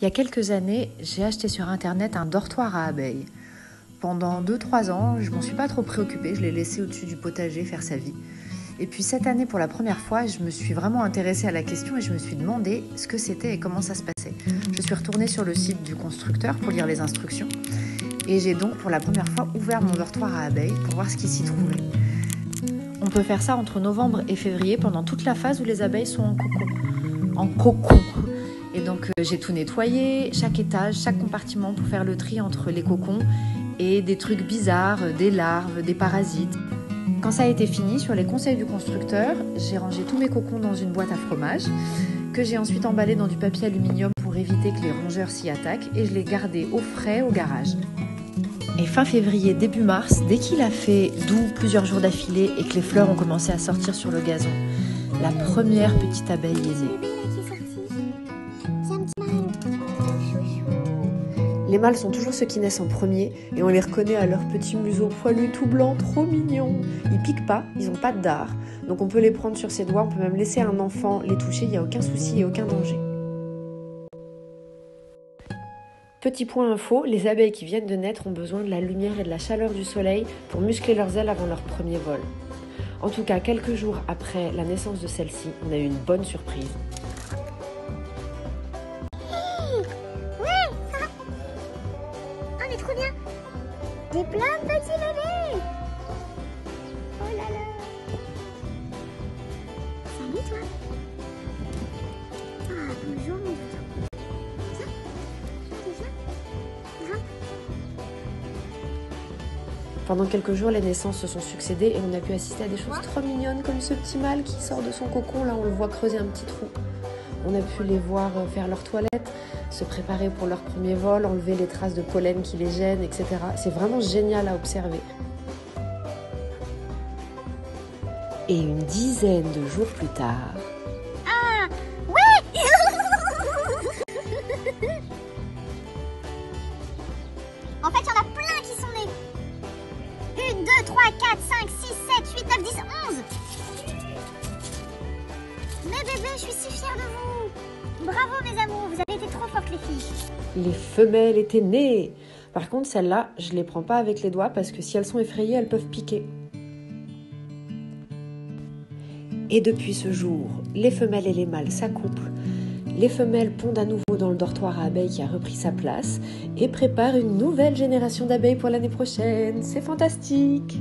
Il y a quelques années, j'ai acheté sur internet un dortoir à abeilles. Pendant 2-3 ans, je m'en suis pas trop préoccupée, je l'ai laissé au-dessus du potager faire sa vie. Et puis cette année, pour la première fois, je me suis vraiment intéressée à la question et je me suis demandé ce que c'était et comment ça se passait. Je suis retournée sur le site du constructeur pour lire les instructions et j'ai donc pour la première fois ouvert mon dortoir à abeilles pour voir ce qui s'y trouvait. On peut faire ça entre novembre et février pendant toute la phase où les abeilles sont en cocon. Et donc j'ai tout nettoyé, chaque étage, chaque compartiment pour faire le tri entre les cocons et des trucs bizarres, des larves, des parasites. Quand ça a été fini, sur les conseils du constructeur, j'ai rangé tous mes cocons dans une boîte à fromage que j'ai ensuite emballé dans du papier aluminium pour éviter que les rongeurs s'y attaquent et je l'ai gardé au frais au garage. Et fin février, début mars, dès qu'il a fait doux plusieurs jours d'affilée et que les fleurs ont commencé à sortir sur le gazon, la première petite abeille aisée. Les mâles sont toujours ceux qui naissent en premier et on les reconnaît à leur petit museau poilu tout blanc, trop mignon. Ils piquent pas, ils ont pas de dard, donc on peut les prendre sur ses doigts, on peut même laisser un enfant les toucher, il n'y a aucun souci et aucun danger. Petit point info, les abeilles qui viennent de naître ont besoin de la lumière et de la chaleur du soleil pour muscler leurs ailes avant leur premier vol. En tout cas, quelques jours après la naissance de celle-ci, on a eu une bonne surprise. Trop bien. Des plein de petits bébés. Oh là là. Salut toi. Ah bonjour mon doudou. Viens. Pendant quelques jours, les naissances se sont succédées et on a pu assister à des choses trop mignonnes comme ce petit mâle qui sort de son cocon. Là, on le voit creuser un petit trou. On a pu les voir faire leur toilette, se préparer pour leur premier vol, enlever les traces de pollen qui les gênent, etc. C'est vraiment génial à observer. Et une dizaine de jours plus tard... Ah ouais. En fait, il y en a plein qui sont nés. 1, 2, 3, 4, 5, 6, 7, 8, 9, 10, 11. Mais bébé, je suis si fière de vous. Bravo mes amours, vous avez été trop fortes les filles. Les femelles étaient nées. Par contre, celles-là, je les prends pas avec les doigts parce que si elles sont effrayées, elles peuvent piquer. Et depuis ce jour, les femelles et les mâles s'accouplent. Les femelles pondent à nouveau dans le dortoir à abeilles qui a repris sa place et préparent une nouvelle génération d'abeilles pour l'année prochaine. C'est fantastique!